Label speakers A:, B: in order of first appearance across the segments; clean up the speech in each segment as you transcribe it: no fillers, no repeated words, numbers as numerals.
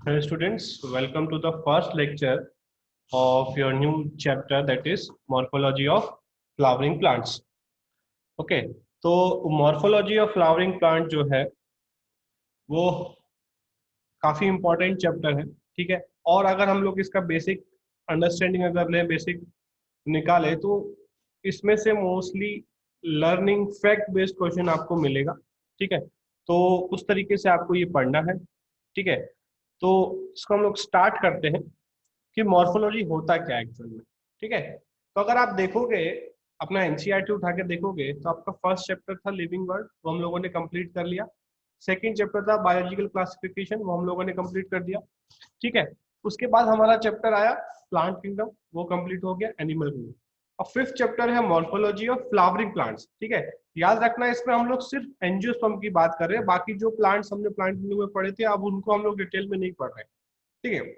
A: Hello students, welcome to the first lecture of your new chapter, that is morphology of flowering plants. Okay, तो morphology of flowering plant जो है वो काफी important chapter है, ठीक है। और अगर हम लोग इसका बेसिक अंडरस्टैंडिंग अगर लें, बेसिक निकाले, तो इसमें से mostly learning fact based question आपको मिलेगा, ठीक है। तो उस तरीके से आपको ये पढ़ना है, ठीक है। तो इसको हम लोग स्टार्ट करते हैं कि मॉर्फोलॉजी होता क्या है एक्चुअल में, ठीक है। तो अगर आप देखोगे, अपना एनसीईआरटी उठा के देखोगे, तो आपका फर्स्ट चैप्टर था लिविंग वर्ल्ड, वो हम लोगों ने कंप्लीट कर लिया। सेकंड चैप्टर था बायोलॉजिकल क्लासिफिकेशन, वो हम लोगों ने कंप्लीट कर दिया, ठीक है। उसके बाद हमारा चैप्टर आया प्लांट किंगडम, वो कंप्लीट हो गया। Animal kingdom. और फिफ्थ चैप्टर है मॉर्फोलॉजी ऑफ फ्लावरिंग प्लांट्स, ठीक है। याद रखना, इसमें हम लोग सिर्फ एंजियोस्पर्म की बात कर रहे हैं, बाकी जो प्लांट्स हमने प्लांट किंगडम में पढ़े थे अब उनको हम लोग डिटेल में नहीं पढ़ रहे, ठीक है।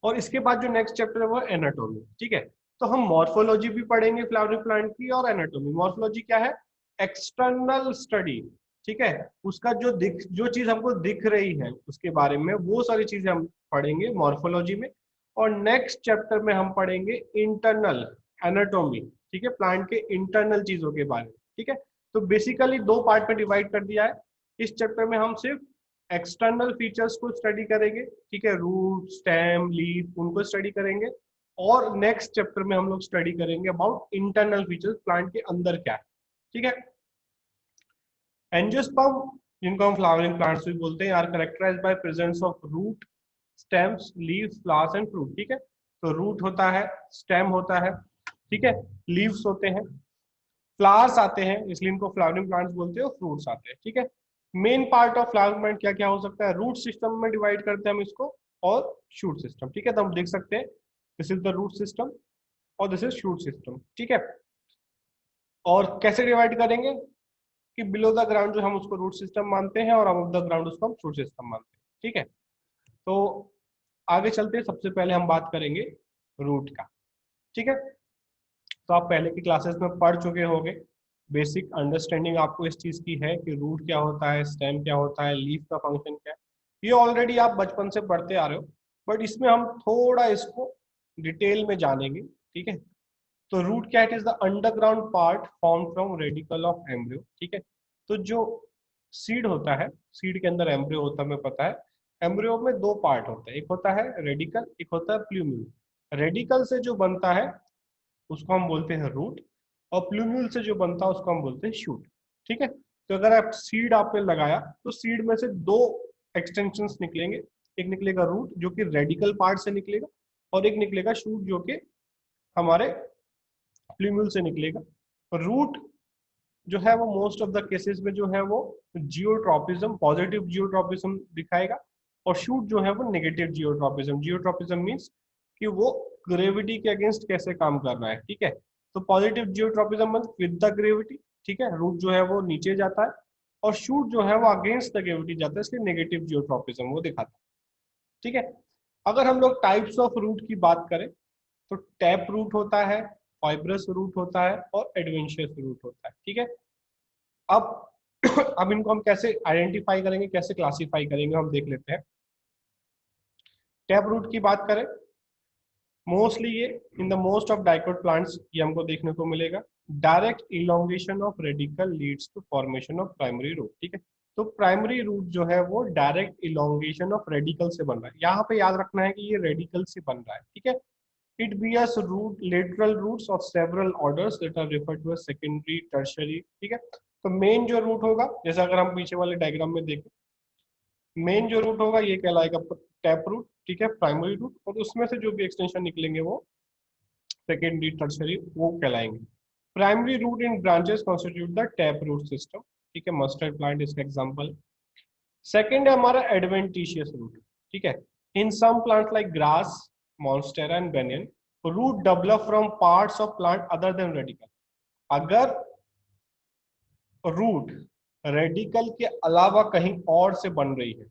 A: और इसके बाद जो नेक्स्ट चैप्टर है वो एनाटोमी, ठीक है। तो हम मॉर्फोलॉजी भी पढ़ेंगे फ्लावरिंग प्लांट की, और एनाटोमी। मॉर्फोलॉजी क्या है? एक्सटर्नल स्टडी, ठीक है। उसका जो चीज हमको दिख रही है उसके बारे में, वो सारी चीजें हम पढ़ेंगे मॉर्फोलॉजी में। और नेक्स्ट चैप्टर में हम पढ़ेंगे इंटरनल एनाटोमी, ठीक है, प्लांट के इंटरनल चीजों के बारे में, ठीक है। तो बेसिकली दो पार्ट में डिवाइड कर दिया है। इस चैप्टर में हम सिर्फ एक्सटर्नल फीचर्स को स्टडी करेंगे, ठीक है, रूट, स्टेम, लीफ, उनको स्टडी करेंगे। और नेक्स्ट चैप्टर में हम लोग स्टडी करेंगे अबाउट इंटरनल फीचर्स, प्लांट के अंदर क्या है, ठीक है। एंजियोस्पर्म, जिनको हम फ्लावरिंग प्लांट्स भी बोलते हैं, are characterised by presence of root, stems, leaves, flowers and fruit, ठीक है। तो रूट होता है, स्टेम होता है, ठीक है, लीव्स होते हैं, फ्लावर्स आते हैं, इसलिए इनको फ्लावरिंग प्लांट्स बोलते हैं, और फ्रूट्स आते हैं, ठीक है। Main part of flowering plant क्या क्या हो सकता है? रूट सिस्टम में डिवाइड करते हैं हम इसको, और शूट सिस्टम, ठीक है। तो हम देख सकते हैं this is the root system और दिस इज शूट सिस्टम, ठीक है। और कैसे डिवाइड करेंगे कि बिलो द ग्राउंड जो हम उसको रूट सिस्टम मानते हैं, और अबव द ग्राउंड उसको हम शूट सिस्टम मानते हैं, ठीक है। तो आगे चलते हैं, सबसे पहले हम बात करेंगे रूट का, ठीक है। तो आप पहले की क्लासेस में पढ़ चुके होंगे, बेसिक अंडरस्टैंडिंग आपको इस चीज की है कि रूट क्या होता है, स्टेम क्या होता है, लीफ का फंक्शन क्या है, ये ऑलरेडी आप बचपन से पढ़ते आ रहे हो। बट इसमें हम थोड़ा इसको डिटेल में जानेंगे, ठीक है। तो रूट क्या है? It is the underground part form from radical of embryo, ठीक है। तो जो सीड होता है, सीड के अंदर एम्ब्रियो होता है, हमें पता है। एम्ब्रियो में दो पार्ट होते हैं, एक होता है रेडिकल, एक होता है प्लूम्यूल। रेडिकल से जो बनता है उसको हम बोलते हैं रूट, और प्लूम्यूल से जो बनता है उसको हम बोलते हैं शूट, ठीक है। तो अगर आप सीड आपने लगाया, तो सीड में से दो एक्सटेंशन निकलेंगे, एक निकलेगा रूट जो कि रेडिकल पार्ट से निकलेगा, और एक निकलेगा शूट जो कि हमारे प्लूम्यूल से निकलेगा। रूट जो है वो मोस्ट ऑफ द केसेस में जो है वो जियोट्रॉपिज्म, पॉजिटिव जियोट्रॉपिज्म दिखाएगा। और शूट जो है वो नेगेटिव जियोट्रॉपिज्म। जियोट्रॉपिज्म मीन्स कि वो ग्रेविटी के अगेंस्ट कैसे काम कर रहा है, ठीक है। तो positive geotropism means with the gravity, ठीक है, रूट जो है वो नीचे जाता है, और शूट जो है वो अगेंस्ट द ग्रेविटी जाता है, इसलिए नेगेटिव जियोट्रॉपिज्म वो दिखाता है, ठीक है। अगर हम लोग टाइप्स ऑफ रूट की बात करें, तो टैप रूट होता है, फाइब्रस रूट होता है, और एडवेंशियस रूट होता है, ठीक है। अब अब इनको हम कैसे आइडेंटिफाई करेंगे, कैसे क्लासिफाई करेंगे, हम देख लेते हैं। टैप रूट की बात करें, मोस्टली ये in the most of dicot plants ये हमको देखने को मिलेगा। Direct elongation of radicle leads to formation of primary root, ठीक है। तो प्राइमरी रूट जो है वो डायरेक्ट इलोंगेशन ऑफ रेडिकल से बन रहा है, यहाँ पे याद रखना है कि ये रेडिकल से बन रहा है, ठीक है। It bears root lateral roots of several orders that are referred to as secondary, tertiary, ठीक है। तो मेन जो रूट होगा, जैसे अगर हम पीछे वाले डायग्राम में देखें, मेन जो रूट होगा ये कहलाएगा टैप रूट, ठीक है, प्राइमरी रूट, और उसमें से जो भी एक्सटेंशन निकलेंगे वो सेकेंडरी, टर्शियरी, वो कहलाएंगे। Primary root in branches constitute the tap root system, ठीक है, मस्टर्ड प्लांट इसका एग्जाम्पल। सेकेंड है हमारा एडवेंटिशियस रूट, ठीक है। In some plant like grass, monstera and banyan, root develop from parts of plant other than radicle. अगर root radicle के अलावा कहीं और से बन रही है,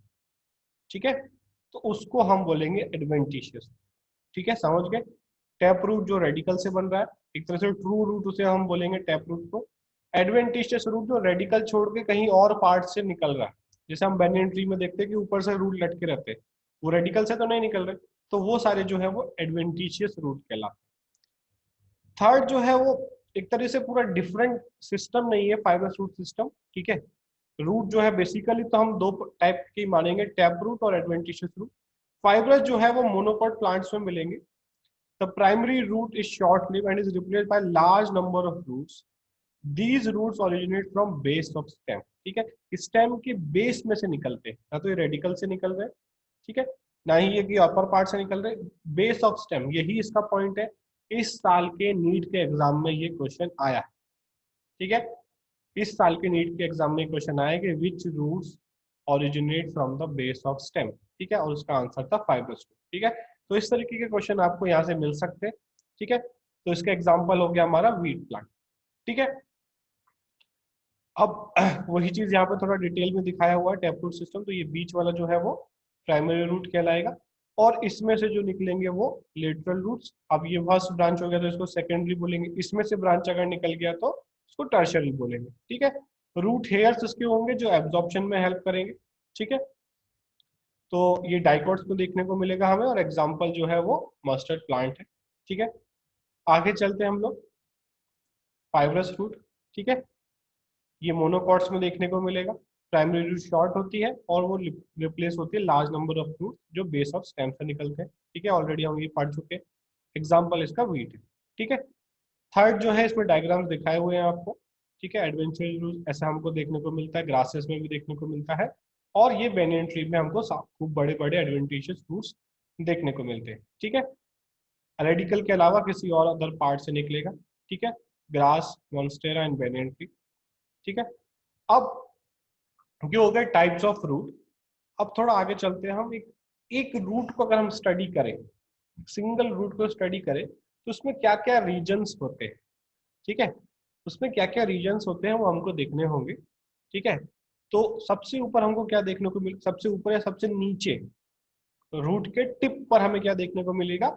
A: ठीक है, तो उसको हम बोलेंगे एडवेंटिशियस, ठीक है, समझ गए। टैप रूट जो रेडिकल से बन रहा है, एक तरह से ट्रू रूट उसे हम बोलेंगे टैप रूट को। एडवेंटिशियस रूट जो रेडिकल छोड़ के कहीं और पार्ट से निकल रहा है, जैसे हम बेनियन ट्री में देखते हैं कि ऊपर से रूट लटके रहते हैं, वो रेडिकल से तो नहीं निकल रहे, तो वो सारे जो है वो एडवेंटिशियस रूट कहलाते हैं। थर्ड जो है वो एक तरह से पूरा डिफरेंट सिस्टम नहीं है फाइब्रस रूट सिस्टम, ठीक है। रूट जो है बेसिकली तो हम दो टाइप की मानेंगे, टैप रूट और एडवेंटिशियस रूट। फाइब्रस जो है वो मोनोकॉट प्लांट्स में मिलेंगे। The primary root is short live and is replaced by large number of roots. These roots originate from base of stem, ठीक है। स्टेम के बेस में से निकलते हैं, ना तो ये रेडिकल से निकल रहे हैं, ठीक है, ना ही ये कि अपर पार्ट से निकल रहे, बेस ऑफ स्टेम, यही इसका पॉइंट है। इस साल के नीट के एग्जाम में ये क्वेश्चन आया है, ठीक है। इस साल के नीट के एग्जाम में क्वेश्चन आया कि which roots originate from the base of stem, ठीक है, और उसका आंसर था फाइब्रस रूट, ठीक है। तो इस तरीके के क्वेश्चन आपको यहाँ से मिल सकते हैं, ठीक है। तो इसका एग्जाम्पल हो गया हमारा वीट प्लांट, ठीक है। अब वही चीज यहाँ पे थोड़ा डिटेल में दिखाया हुआ है टैप रूट सिस्टम। तो ये बीच वाला जो है वो प्राइमरी रूट कहलाएगा, और इसमें से जो निकलेंगे वो लेटरल रूट्स। अब ये फर्स्ट ब्रांच हो गया तो इसको सेकेंडरी बोलेंगे, इसमें से ब्रांच अगर निकल गया तो उसको टर्शियरी बोलेंगे, ठीक है। रूट हेयर्स उसके होंगे जो एब्जॉर्प्शन में हेल्प करेंगे, ठीक है। तो ये डाइकोट्स में देखने को मिलेगा हमें, और एग्जाम्पल जो है वो मस्टर्ड प्लांट है, ठीक है। आगे चलते हैं हम लोग, फाइब्रस रूट, ठीक है। ये मोनोकॉट्स में देखने को मिलेगा। प्राइमरी रूट शॉर्ट होती है और वो रिप्लेस होती है लार्ज नंबर ऑफ रूट जो बेस ऑफ स्टेम से निकलते हैं, ठीक है। ऑलरेडी हम ये पढ़ चुके हैं। एग्जाम्पल इसका वीट है, ठीक है। थर्ड जो है इसमें डायग्राम्स दिखाए हुए हैं आपको, ठीक है। एडवेंचर रूट ऐसा हमको देखने को मिलता है, ग्रासेस में भी देखने को मिलता है, और ये बेनियन ट्री में हमको खूब बड़े बड़े एडवेंटिशियस रूट्स देखने को मिलते हैं, ठीक है। रेडिकल के अलावा किसी और अदर पार्ट से निकलेगा, ठीक है। Grass, monstera and banyan tree, ठीक है। अब ये हो गए टाइप्स ऑफ रूट। अब थोड़ा आगे चलते हैं हम, एक एक रूट को अगर हम स्टडी करें, सिंगल रूट को स्टडी करें, तो उसमें क्या क्या रीजन्स होते हैं, ठीक है। उसमें क्या क्या रीजन्स होते हैं वो हमको देखने होंगे, ठीक है। तो सबसे ऊपर हमको क्या देखने को मिल, सबसे ऊपर या सबसे नीचे रूट के टिप पर हमें क्या देखने को मिलेगा,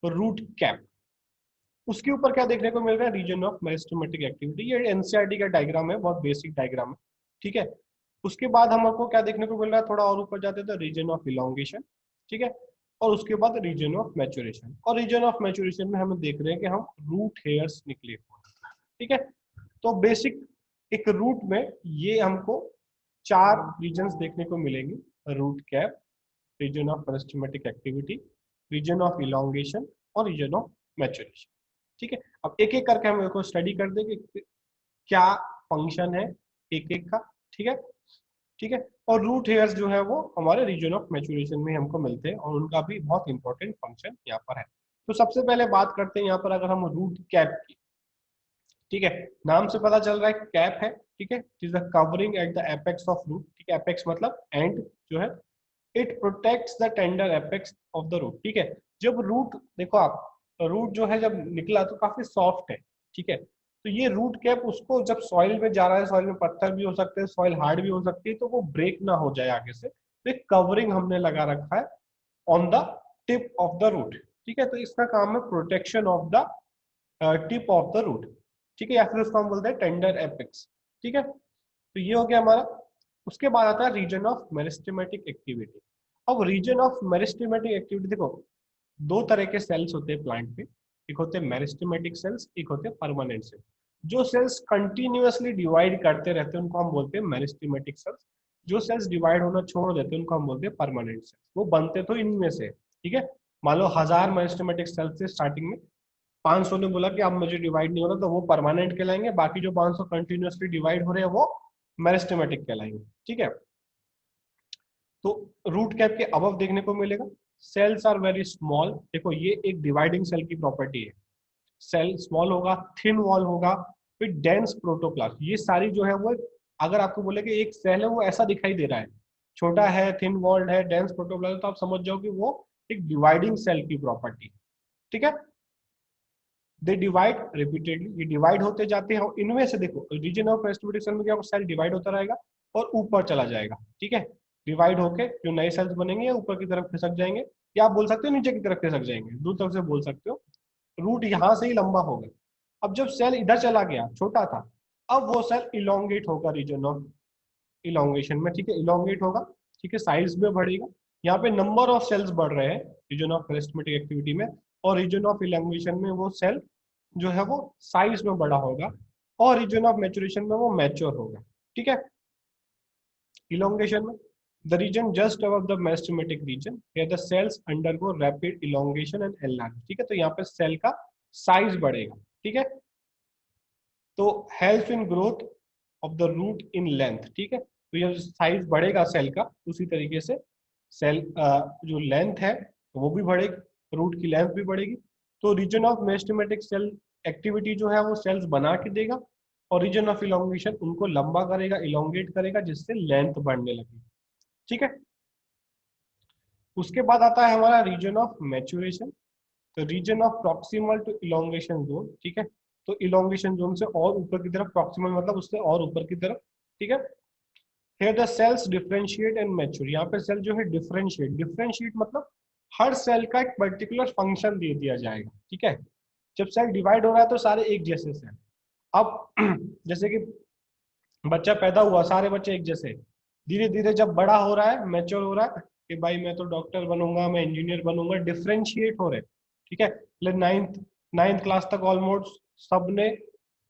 A: रूट कैप। उसके ऊपर क्या देखने को मिल रहा है, रीजन ऑफ मेरिस्टेमेटिक एक्टिविटी। ये एनसीईआरटी का डायग्राम है, बहुत बेसिक डायग्राम है, ठीक है। उसके बाद हमको क्या देखने को मिल रहा है, थोड़ा और ऊपर जाते हैं तो रीजन ऑफ इलोंगेशन, ठीक है। और उसके बाद रीजन ऑफ मैच्योरेशन, और रीजन ऑफ मैच्योरेशन में हम देख रहे हैं कि हम रूट हेयर्स निकले हुए हैं, ठीक है। तो बेसिक एक रूट में ये हमको चार रीजन्स देखने को मिलेंगे, root cap, region of meristematic activity, region of elongation और रीजन ऑफ मैच्योरेशन, ठीक है। अब एक एक करके हम इसको स्टडी कर देंगे क्या फंक्शन है एक एक का, ठीक है, ठीक है। और रूट हेयर्स जो है वो हमारे रीजन ऑफ मैच्योरेशन में हमको मिलते हैं, और उनका भी बहुत इंपॉर्टेंट फंक्शन यहाँ पर है। तो सबसे पहले बात करते हैं यहाँ पर अगर हम रूट कैप की, ठीक है। नाम से पता चल रहा है कैप है, ठीक है। It is the covering at the apex of root, ठीक है। एपेक्स मतलब एंड जो है, it protects the tender apex of the root, ठीक है। जब रूट देखो आप, रूट जो है जब निकला तो काफी सॉफ्ट है, ठीक है। तो ये रूट कैप उसको जब सॉइल में जा रहा है, सॉइल में पत्थर भी हो सकते हैं, सॉइल हार्ड भी हो सकती है, तो वो ब्रेक ना हो जाए आगे से, तो एक कवरिंग हमने लगा रखा है on the tip of the root, ठीक है। तो इसका काम है protection of the tip of the root, ठीक है, या फिर उसको हम बोलते हैं टेंडर एपेक्स, ठीक है। तो ये हो गया हमारा। उसके बाद आता है रीजन ऑफ मेरिस्टेमेटिक एक्टिविटी। अब रीजन ऑफ मेरिस्टेमेटिक एक्टिविटी देखो, दो तरह के सेल्स होते हैं प्लांट पे, एक होते हैं मेरिस्टेमेटिक सेल्स, एक होते हैं परमानेंट सेल्स। जो सेल्स कंटिन्यूअसली डिवाइड करते रहते हैं उनको हम बोलते हैं मेरिस्टेमेटिक सेल्स। जो सेल्स डिवाइड होना छोड़ देते हैं उनको हम बोलते हैं परमानेंट सेल्स। वो बनते तो इनमें से, ठीक है। मान लो 1000 मेरिस्टेमेटिक सेल्स थे स्टार्टिंग में, 500 ने बोला कि अब मुझे डिवाइड नहीं हो रहा, तो वो परमानेंट कहलाएंगे। बाकी जो 500 कंटिन्यूअसली डिवाइड हो रहे हैं वो मेरिस्टेमेटिक कहलाएंगे, ठीक है। तो रूट कैप के अबव देखने को मिलेगा सेल्स आर वेरी स्मॉल। देखो ये एक डिवाइडिंग सेल की प्रॉपर्टी है, सेल स्मॉल होगा, थिन वॉल होगा, फिर डेंस प्रोटोप्लाज्म। ये सारी जो है वो, अगर आपको बोले कि एक सेल है वो ऐसा दिखाई दे रहा है, छोटा है, थिन वॉल्ड है, डेंस प्रोटोप्लाज्म, तो आप समझ जाओ कि वो एक डिवाइडिंग सेल की प्रॉपर्टी, ठीक है। दे डिवाइड रिपीटेडली, ये डिवाइड होते जाते हैं, और इनमें से देखो रीजन ऑफ मेरिस्टेमेटिक सेल में क्या सेल डिवाइड होता रहेगा और ऊपर चला जाएगा, ठीक है। डिवाइड होके जो नए सेल्स बनेंगे ऊपर की तरफ खिसक जाएंगे, या आप बोल सकते हो नीचे की तरफ खिसक जाएंगे, दो तरफ से बोल सकते हो। रूट यहाँ से ही लंबा होगा। अब जब सेल इधर चला गया, छोटा था, अब वो सेल इलोंगेट होगा रीजन ऑफ इलोंगेशन में, ठीक है। इलोंगेट होगा, ठीक है, साइज में बढ़ेगा, यहाँ पे नंबर ऑफ सेल्स बढ़ रहे हैं रीजन ऑफ मेरिस्टेमेटिक एक्टिविटी में, और रीजन ऑफ इलांगुएशन में वो सेल जो है वो साइज में बड़ा होगा, और रीजन ऑफ मैच्योरेशन में वो मैच्योर होगा। ठीक है, elongation में the region just above the meristematic region where the cells undergo rapid elongation and enlarge। ठीक है, तो यहाँ पे सेल का साइज बढ़ेगा। ठीक है, तो help in growth of the root in length. ठीक है, तो ये साइज बढ़ेगा सेल का, उसी तरीके से सेल जो लेंथ है वो भी बढ़ेगी, रूट की लेंथ भी बढ़ेगी। तो region of meristematic cell activity जो है वो सेल्स बना के देगा, और रीजन ऑफ इलोंगेशन उनको लंबा करेगा, इलोंगेट करेगा, जिससे लेंथ बढ़ने लगेगी। ठीक है, उसके बाद आता है हमारा रीजन ऑफ मैच्योरेशन, तो region of proximal to elongation zone. ठीक है, तो इलोंगेशन जोन से और ऊपर की तरफ, प्रॉक्सिमल मतलब उससे और ऊपर की तरफ। ठीक है, here the cells differentiate and mature। यहाँ पे सेल जो है डिफरेंशिएट मतलब हर सेल का एक पर्टिकुलर फंक्शन दे दिया जाएगा। ठीक है, जब सेल डिवाइड हो रहा है तो सारे एक जैसे सेल, अब जैसे कि बच्चा पैदा हुआ, सारे बच्चे एक जैसे, धीरे धीरे जब बड़ा हो रहा है, मैच्योर हो रहा है कि भाई मैं तो डॉक्टर बनूंगा, मैं इंजीनियर बनूंगा, डिफरेंशिएट हो रहे। ठीक है, नाइन्थ नाइन्थ क्लास तक ऑलमोस्ट सबने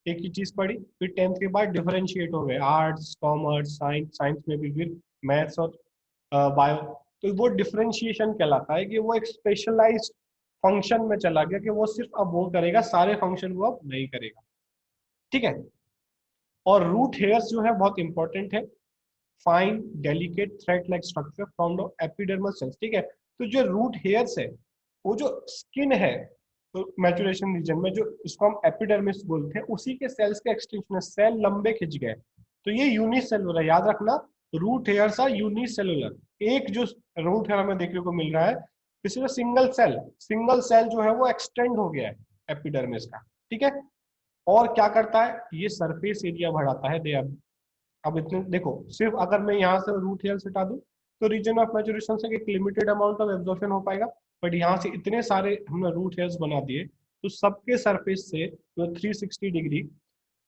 A: एक ही चीज पढ़ी, फिर 10th के बाद डिफरेंशिएट हो गए, आर्ट्स, कॉमर्स, साइंस, साइंस में भी फिर मैथ्स और बायो। तो वो डिफरेंशिएशन कहलाता है कि वो एक स्पेशलाइज्ड फंक्शन में चला गया, कि वो सिर्फ अब वो करेगा, सारे फंक्शन वो अब नहीं करेगा। ठीक है, और रूट हेयर्स जो है बहुत इंपॉर्टेंट है, fine delicate thread like structure from the epidermal cells. ठीक है, तो जो रूट हेयर्स है, वो जो स्किन है, तो मैच्योरेशन रीजन में जो इसको हम एपिडर्मिस बोलते हैं, उसी के सेल्स के एक्सटेंशन है, सेल लंबे खिंच गए, तो ये यूनिसेलुलर, याद रखना, रूट हेयर्स आर यूनिसेलुलर। एक जो रूट हेयर हमें देखने को मिल रहा है, इसमें सिंगल सेल जो है वो एक्सटेंड हो गया है एपिडर्मिस का। ठीक है, और क्या करता है, ये सरफेस एरिया बढ़ाता है। दे अब इतने देखो, सिर्फ अगर मैं यहाँ से रूट हेयर हटा दूं तो रीजन ऑफ मैच्योरेशन से एक लिमिटेड अमाउंट ऑफ एब्जॉर्प्शन हो पाएगा, बट यहाँ से इतने सारे हमने रूट हेयर्स बना दिए, तो सबके सरफेस से जो 360 डिग्री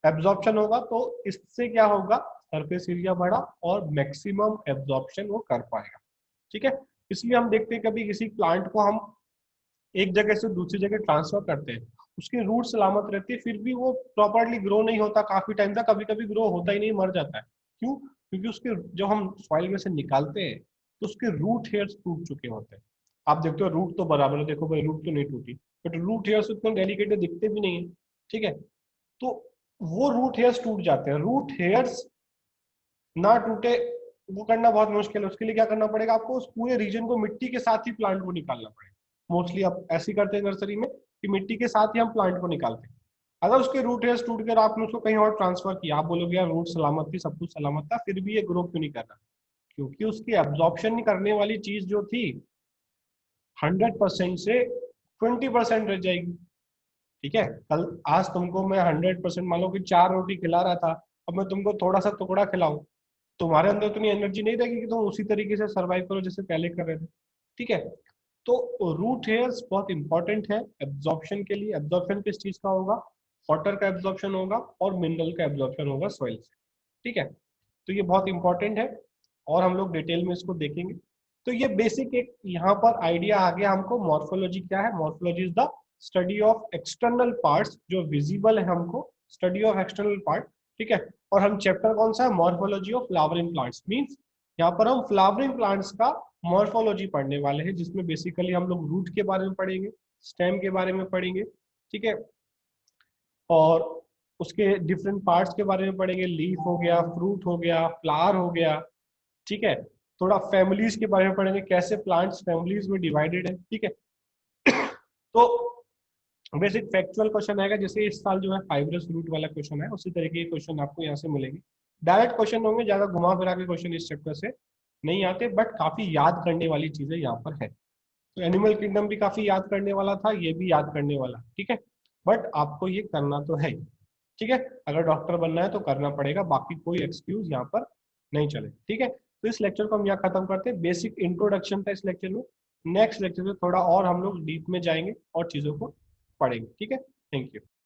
A: एब्जॉर्प्शन होगा, तो इससे क्या होगा, सरफेस एरिया बढ़ा और मैक्सिमम एब्जॉर्प्शन वो कर पाएगा। ठीक है, इसलिए हम देखते हैं कभी किसी प्लांट को हम एक जगह से दूसरी जगह ट्रांसफर करते हैं, उसकी रूट सलामत रहती है, फिर भी वो प्रॉपरली ग्रो नहीं होता काफी टाइम तक, कभी कभी ग्रो होता ही नहीं, मर जाता है। क्यों? क्योंकि उसके जब हम सॉइल में से निकालते हैं तो उसके रूट हेयर्स टूट चुके होते हैं। आप देखते हो रूट तो बराबर है, देखो भाई रूट तो नहीं टूटी, बट रूट हेयर्स उतने डेलिकेटेड दिखते भी नहीं है। ठीक है, तो वो रूट हेयर्स टूट जाते हैं। रूट हेयर्स ना टूटे वो करना बहुत मुश्किल है, उसके लिए क्या करना पड़ेगा आपको, उस पूरे रीजन को मिट्टी के साथ ही प्लांट को निकालना पड़ेगा। मोस्टली आप ऐसे करते हैं नर्सरी में कि मिट्टी के साथ ही हम प्लांट को निकालते हैं। अगर उसके रूट हेयर्स टूट कर आपने उसको कहीं और ट्रांसफर किया, आप बोलोगे यार रूट सलामत थी, सब कुछ सलामत था, फिर भी ये ग्रो क्यों नहीं कर रहा, क्योंकि उसकी एब्जॉर्प्शन करने वाली चीज जो थी 100% से 20% रह जाएगी। ठीक है, कल आज तुमको मैं 100% मान लो कि 4 रोटी खिला रहा था, अब मैं तुमको थोड़ा सा टुकड़ा खिलाऊं, तुम्हारे अंदर उतनी एनर्जी नहीं रहेगी कि तुम उसी तरीके से सर्वाइव करो जैसे पहले कर रहे थे। ठीक है, तो रूट हेयर्स बहुत इंपॉर्टेंट है एब्जॉर्प्शन के लिए। एब्जॉर्प्शन किस चीज का होगा, वाटर का एब्जॉर्प्शन होगा और मिनरल का एब्जॉर्प्शन होगा सॉइल से। ठीक है, तो ये बहुत इंपॉर्टेंट है, और हम लोग डिटेल में इसको देखेंगे। तो ये बेसिक एक यहाँ पर आइडिया आ गया हमको। मॉर्फोलॉजी क्या है, morphology is the study of external parts जो विजिबल है हमको, स्टडी ऑफ एक्सटर्नल पार्ट। ठीक है, और हम चैप्टर कौन सा है, morphology of flowering plants. Means यहाँ पर हम फ्लावरिंग प्लांट्स का मॉर्फोलॉजी पढ़ने वाले हैं, जिसमें बेसिकली हम लोग रूट के बारे में पढ़ेंगे, स्टेम के बारे में पढ़ेंगे। ठीक है, और उसके डिफरेंट पार्ट्स के बारे में पढ़ेंगे, लीफ हो गया, फ्रूट हो गया, फ्लावर हो गया। ठीक है, थोड़ा फैमिलीज के बारे में पढ़ेंगे, कैसे प्लांट्स फैमिलीज में डिवाइडेड है। ठीक है, तो बेसिक फैक्चुअल क्वेश्चन आएगा, जैसे इस साल जो है फाइब्रस रूट वाला क्वेश्चन है, उसी तरीके के क्वेश्चन आपको यहाँ से मिलेंगे। डायरेक्ट क्वेश्चन होंगे, ज्यादा घुमा फिरा के क्वेश्चन इस चैप्टर से नहीं आते, बट काफी याद करने वाली चीजें यहाँ पर है। तो एनिमल किंगडम भी काफी याद करने वाला था, ये भी याद करने वाला। ठीक है, बट आपको ये करना तो है। ठीक है, अगर डॉक्टर बनना है तो करना पड़ेगा, बाकी कोई एक्सक्यूज यहाँ पर नहीं चले। ठीक है, तो इस लेक्चर को हम यहाँ खत्म करते हैं। बेसिक इंट्रोडक्शन था इस लेक्चर में। नेक्स्ट लेक्चर में थोड़ा और हम लोग डीप में जाएंगे और चीजों को पढ़ेंगे। ठीक है, थैंक यू।